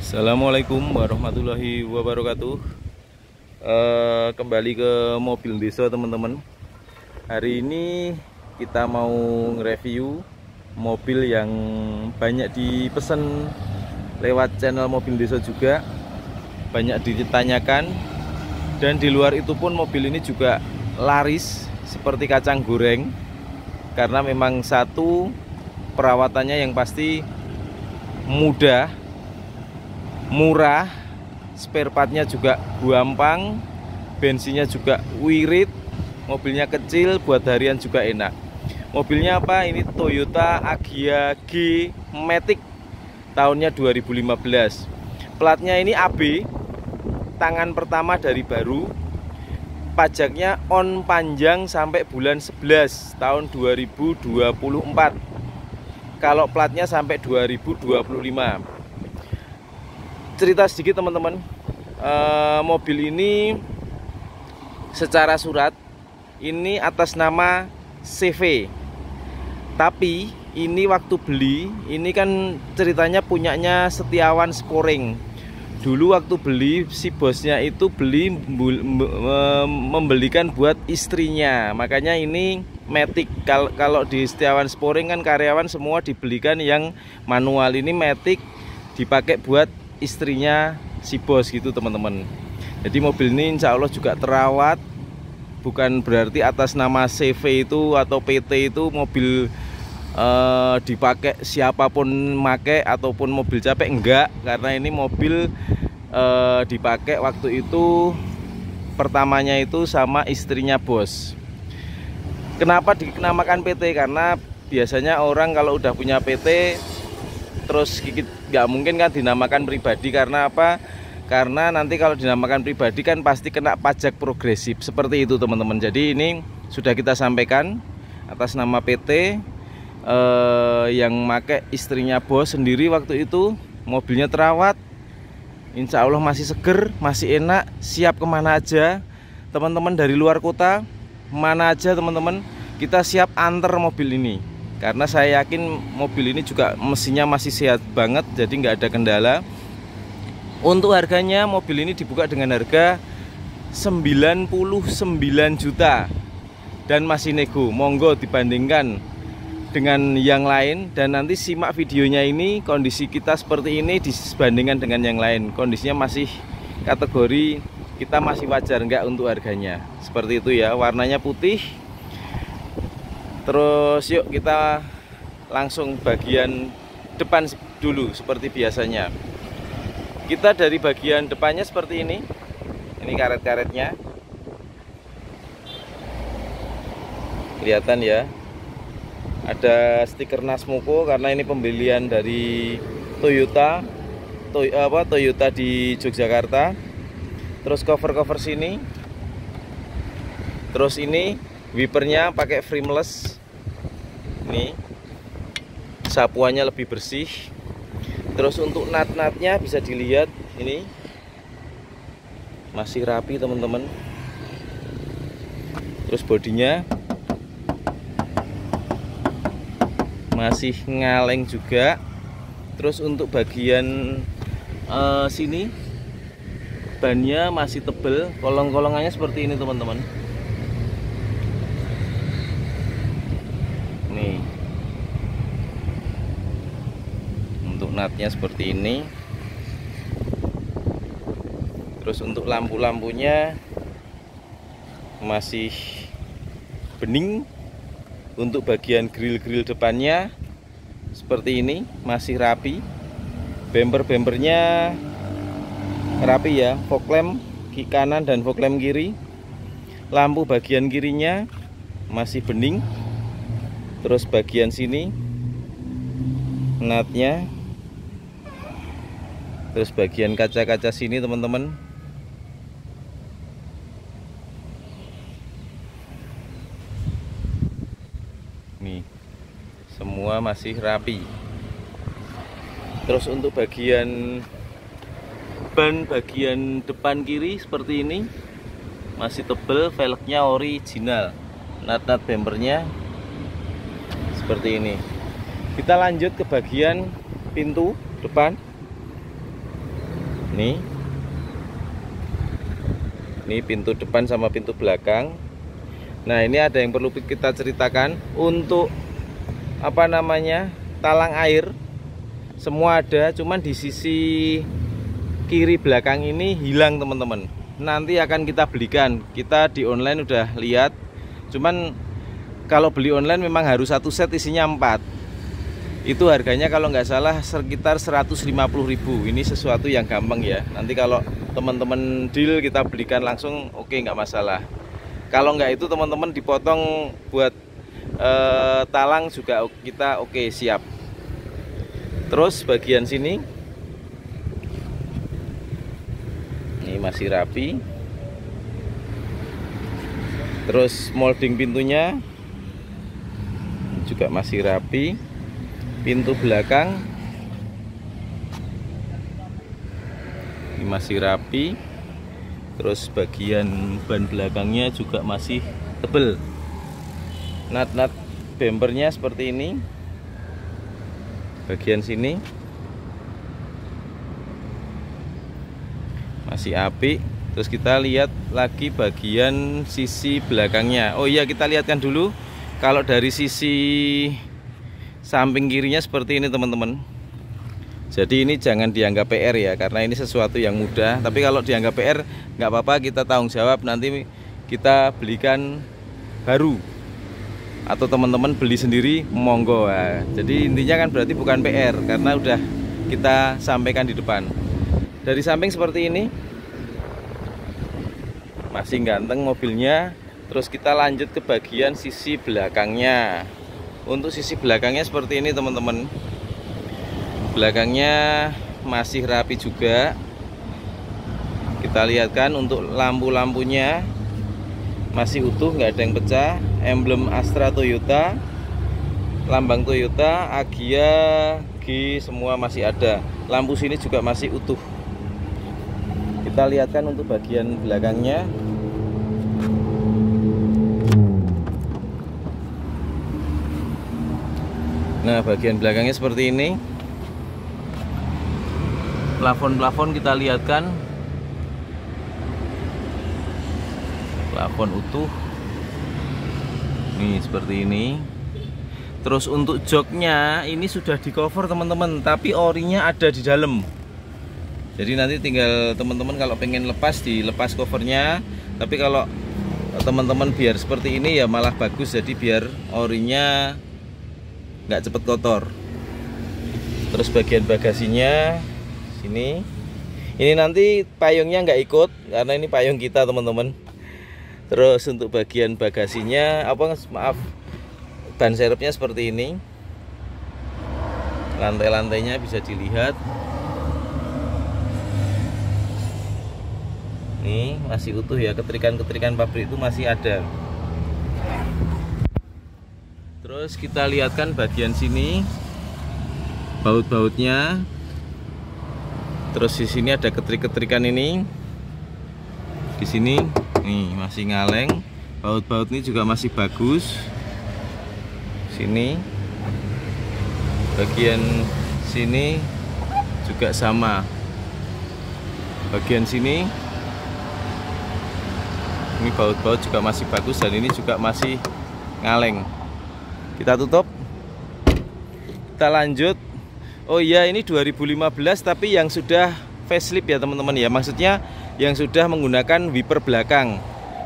Assalamualaikum warahmatullahi wabarakatuh. Kembali ke mobil desa teman-teman. Hari ini kita mau nge-review mobil yang banyak dipesan lewat channel mobil desa juga, banyak ditanyakan. Dan di luar itu pun mobil ini juga laris seperti kacang goreng, karena memang satu, perawatannya yang pasti mudah, murah, spare partnya juga gampang, bensinnya juga wirid, mobilnya kecil, buat harian juga enak. Mobilnya apa? Ini Toyota Agya G Matic, tahunnya 2015. Platnya ini AB, tangan pertama dari baru. Pajaknya on panjang sampai bulan 11 tahun 2024. Kalau platnya sampai 2025. Cerita sedikit teman-teman, mobil ini secara surat ini atas nama CV, tapi ini waktu beli ini kan ceritanya punyanya Setiawan Sporing. Dulu waktu beli si bosnya itu membelikan buat istrinya, makanya ini Matic. Kalau di Setiawan Sporing kan karyawan semua dibelikan yang manual, ini Matic dipakai buat istrinya si bos gitu teman-teman. Jadi mobil ini insya Allah juga terawat, bukan berarti atas nama CV itu atau PT itu mobil dipakai siapapun make ataupun mobil capek, enggak, karena ini mobil dipakai waktu itu pertamanya itu sama istrinya bos. Kenapa dinamakan PT? Karena biasanya orang kalau udah punya PT terus nggak mungkin kan dinamakan pribadi. Karena apa? Karena nanti kalau dinamakan pribadi kan pasti kena pajak progresif, seperti itu teman-teman. Jadi ini sudah kita sampaikan atas nama PT, yang make istrinya bos sendiri waktu itu. Mobilnya terawat, insya Allah masih seger, masih enak, siap kemana aja teman-teman. Dari luar kota mana aja teman-teman, kita siap antar mobil ini, karena saya yakin mobil ini juga mesinnya masih sehat banget, jadi nggak ada kendala. Untuk harganya, mobil ini dibuka dengan harga 99 juta dan masih nego. Monggo dibandingkan dengan yang lain, dan nanti simak videonya ini. Kondisi kita seperti ini dibandingkan dengan yang lain, kondisinya masih kategori kita masih wajar nggak untuk harganya. Seperti itu ya, warnanya putih. Terus yuk kita langsung bagian depan dulu seperti biasanya. Kita dari bagian depannya seperti ini karet-karetnya kelihatan ya. Ada stiker Nasmoko karena ini pembelian dari Toyota di Yogyakarta. Terus cover sini. Terus ini wipernya pakai frameless. Ini sapuannya lebih bersih. Terus untuk nut-nutnya bisa dilihat, ini masih rapi teman-teman. Terus bodinya masih ngaleng juga. Terus untuk bagian sini bannya masih tebel, kolong-kolongannya seperti ini teman-teman. Nih untuk nutnya seperti ini. Terus untuk lampu-lampunya masih bening. Untuk bagian grill depannya seperti ini, masih rapi. Bumpernya rapi ya, fog lamp kanan dan fog lamp kiri. Lampu bagian kirinya masih bening. Terus bagian sini nutnya. Terus bagian kaca-kaca sini teman-teman nih, semua masih rapi. Terus untuk bagian ban bagian depan kiri seperti ini masih tebel, velgnya original. Nut-nut bumpernya seperti ini. Kita lanjut ke bagian pintu depan. Ini pintu depan sama pintu belakang. Nah, ini ada yang perlu kita ceritakan. Untuk talang air semua ada, cuman di sisi kiri belakang ini hilang teman-teman. Nanti akan kita belikan. Kita di online udah lihat, cuman kalau beli online memang harus satu set isinya 4. Itu harganya kalau nggak salah sekitar 150.000. Ini sesuatu yang gampang ya. Nanti kalau teman-teman deal kita belikan langsung, oke, nggak masalah. Kalau nggak itu teman-teman dipotong buat talang juga kita oke, siap. Terus bagian sini ini masih rapi. Terus molding pintunya juga masih rapi. Pintu belakang ini masih rapi. Terus bagian ban belakangnya juga masih tebel. Nat-nat bempernya seperti ini. Bagian sini masih apik. Terus kita lihat lagi bagian sisi belakangnya. Oh iya, kita lihatkan dulu. Kalau dari sisi samping kirinya seperti ini teman-teman. Jadi ini jangan dianggap PR ya, karena ini sesuatu yang mudah. Tapi kalau dianggap PR nggak apa-apa, kita tanggung jawab. Nanti kita belikan baru, atau teman-teman beli sendiri, monggo. Nah, jadi intinya kan berarti bukan PR, karena udah kita sampaikan di depan. Dari samping seperti ini masih ganteng mobilnya. Terus kita lanjut ke bagian sisi belakangnya. Untuk sisi belakangnya seperti ini teman-teman. Belakangnya masih rapi juga. Kita lihatkan untuk lampu-lampunya masih utuh, nggak ada yang pecah. Emblem Astra Toyota, lambang Toyota, Agya, G, semua masih ada. Lampu sini juga masih utuh. Kita lihatkan untuk bagian belakangnya. Nah, bagian belakangnya seperti ini. Plafon-plafon kita lihatkan, plafon utuh. Nih seperti ini. Terus untuk joknya ini sudah di cover teman-teman, tapi orinya ada di dalam. Jadi nanti tinggal teman-teman kalau pengen lepas, dilepas covernya. Tapi kalau teman-teman biar seperti ini ya malah bagus, jadi biar orinya nggak cepet kotor. Terus bagian bagasinya sini, ini nanti payungnya nggak ikut karena ini payung kita teman-teman. Terus untuk bagian bagasinya ban serepnya seperti ini. Lantai-lantainya bisa dilihat. Nih masih utuh ya, ketrikan-ketrikan pabrik itu masih ada. Terus kita lihatkan bagian sini, baut-bautnya. Terus di sini ada ketrik-ketrikan ini. Di sini nih masih ngaleng. Baut-baut ini juga masih bagus. Sini, bagian sini juga sama. Bagian sini, ini baut-baut juga masih bagus dan ini juga masih ngaleng. Kita tutup, kita lanjut. Oh iya, ini 2015 tapi yang sudah facelift ya teman-teman ya. Maksudnya yang sudah menggunakan wiper belakang.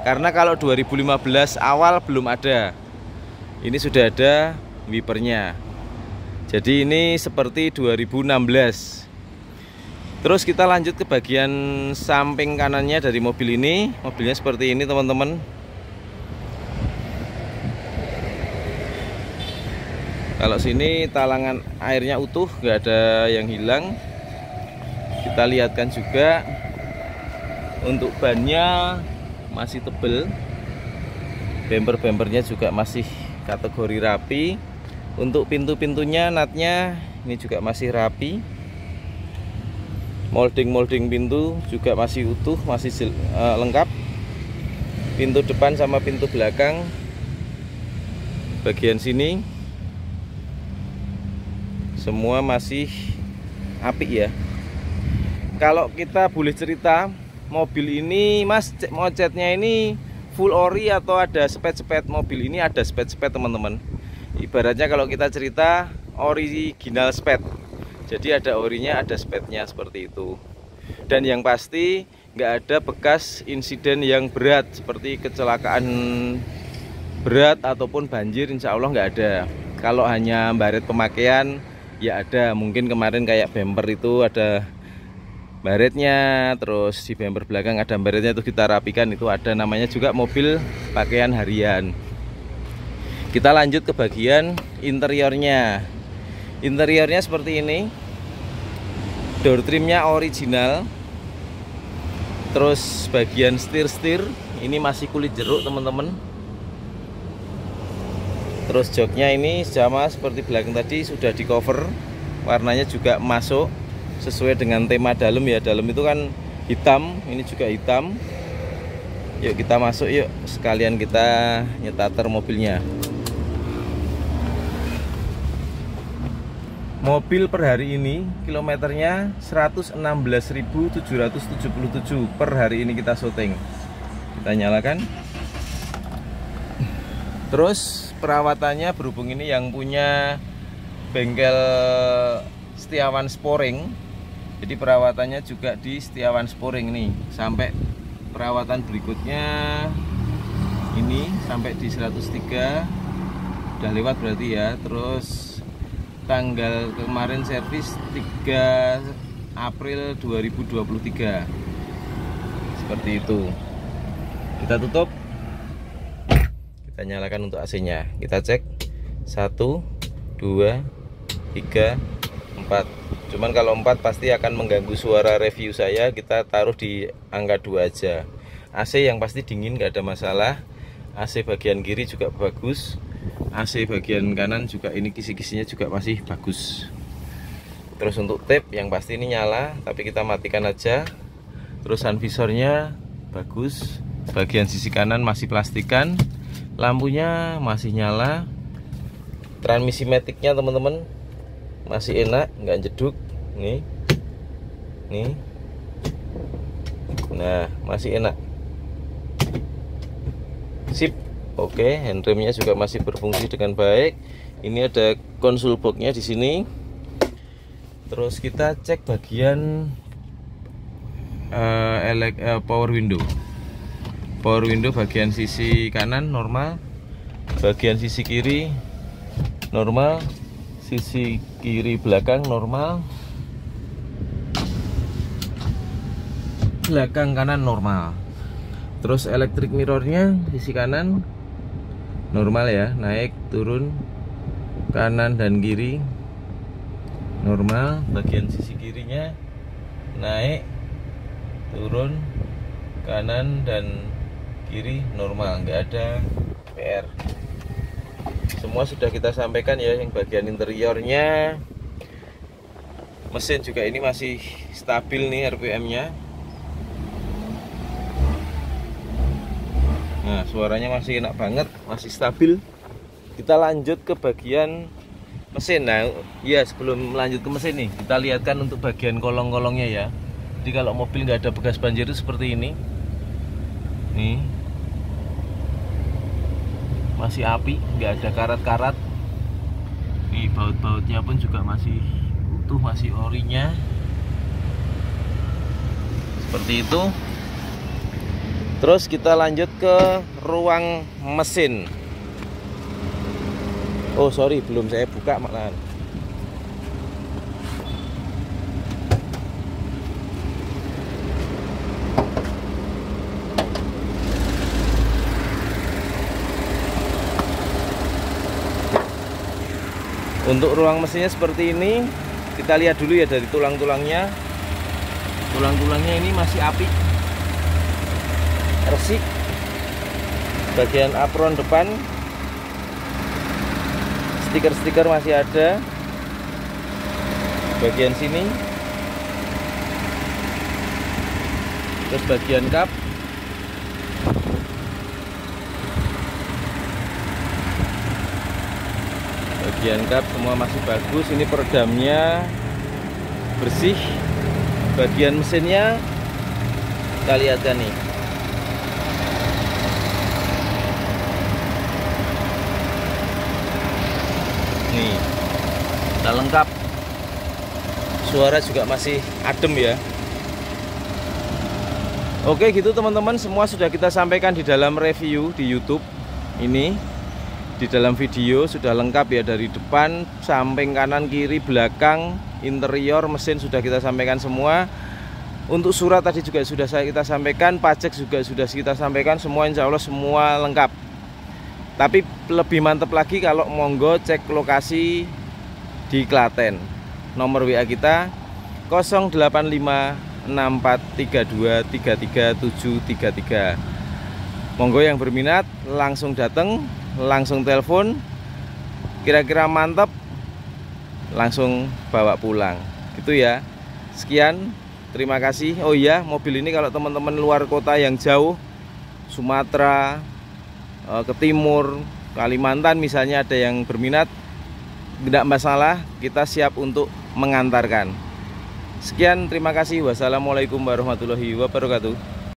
Karena kalau 2015 awal belum ada. Ini sudah ada wipernya. Jadi ini seperti 2016. Terus kita lanjut ke bagian samping kanannya dari mobil ini. Mobilnya seperti ini teman-teman. Kalau sini talangan airnya utuh, nggak ada yang hilang. Kita lihatkan juga untuk bannya masih tebel. Bemper-bempernya juga masih kategori rapi. Untuk pintu-pintunya, natnya ini juga masih rapi. Molding-molding pintu juga masih utuh, masih lengkap. Pintu depan sama pintu belakang. Bagian sini semua masih apik ya. Kalau kita boleh cerita, mobil ini Mas mau catnya ini full ori atau ada spet-spet? Mobil ini ada spet-spet teman-teman. Ibaratnya kalau kita cerita original spet. Jadi ada orinya, ada spetnya seperti itu. Dan yang pasti nggak ada bekas insiden yang berat seperti kecelakaan berat ataupun banjir, insya Allah nggak ada. Kalau hanya baret pemakaian ya ada, mungkin kemarin kayak bumper itu ada baretnya, terus di bumper belakang ada baretnya, itu kita rapikan, itu ada, namanya juga mobil pakaian harian. Kita lanjut ke bagian interiornya. Interiornya seperti ini, door trimnya original, terus bagian setir ini masih kulit jeruk teman-teman. Terus joknya ini sama seperti belakang tadi, sudah di cover, warnanya juga masuk sesuai dengan tema dalam ya. Dalam itu kan hitam, ini juga hitam. Yuk kita masuk yuk, sekalian kita nyetater mobilnya. Mobil per hari ini kilometernya 116.777 per hari ini kita syuting. Kita nyalakan. Terus perawatannya, berhubung ini yang punya bengkel Setiawan Sporing, jadi perawatannya juga di Setiawan Sporing nih. Sampai perawatan berikutnya ini sampai di 103 udah lewat berarti ya. Terus tanggal kemarin servis 3 April 2023 seperti itu. Kita tutup, kita nyalakan untuk AC nya, kita cek 1, 2, 3, 4. Cuman kalau 4 pasti akan mengganggu suara review saya, kita taruh di angka 2 aja. AC yang pasti dingin, nggak ada masalah. AC bagian kiri juga bagus, AC bagian kanan juga, ini kisi-kisinya juga masih bagus. Terus untuk tape yang pasti ini nyala, tapi kita matikan aja. Terus sun visornya bagus, bagian sisi kanan masih plastikan, lampunya masih nyala. Transmisi maticnya teman-teman masih enak, nggak jeduk nih, nah masih enak, sip. Oke, handremnya juga masih berfungsi dengan baik. Ini ada konsol boxnya di sini. Terus kita cek bagian power window. Power window bagian sisi kanan normal, bagian sisi kiri normal, sisi kiri belakang normal, belakang kanan normal. Terus electric mirrornya sisi kanan normal ya, naik turun kanan dan kiri normal. Bagian sisi kirinya naik turun kanan dan kiri normal, nggak ada PR. Semua sudah kita sampaikan ya. Yang bagian interiornya, mesin juga ini masih stabil nih RPM nya. Nah suaranya masih enak banget, masih stabil. Kita lanjut ke bagian mesin. Nah ya, sebelum lanjut ke mesin nih, kita lihatkan untuk bagian kolong-kolongnya ya. Jadi kalau mobil nggak ada bekas banjir itu seperti ini nih, masih api, nggak ada karat-karat. Nih baut-bautnya pun juga masih utuh, masih orinya seperti itu. Terus kita lanjut ke ruang mesin. Oh sorry, belum saya buka malahan. Untuk ruang mesinnya seperti ini. Kita lihat dulu ya dari tulang-tulangnya. Tulang-tulangnya ini masih apik, resik. Bagian apron depan, stiker-stiker masih ada. Bagian sini, terus bagian kap, bagian kap semua masih bagus. Ini peredamnya bersih, bagian mesinnya kita lihatkan nih. Nih, udah lengkap. Suara juga masih adem ya. Oke gitu teman-teman, semua sudah kita sampaikan di dalam review di YouTube ini. Di dalam video sudah lengkap ya, dari depan, samping kanan, kiri, belakang, interior, mesin sudah kita sampaikan semua. Untuk surat tadi juga sudah kita sampaikan, pajak juga sudah kita sampaikan, semua insya Allah semua lengkap. Tapi lebih mantap lagi kalau monggo cek lokasi di Klaten. Nomor WA kita 085643233733. Monggo yang berminat langsung datang, langsung telepon, kira-kira mantap langsung bawa pulang gitu ya. Sekian, terima kasih. Oh iya, mobil ini kalau teman-teman luar kota yang jauh, Sumatera ke timur, Kalimantan misalnya, ada yang berminat, tidak masalah, kita siap untuk mengantarkan. Sekian, terima kasih. Wassalamualaikum warahmatullahi wabarakatuh.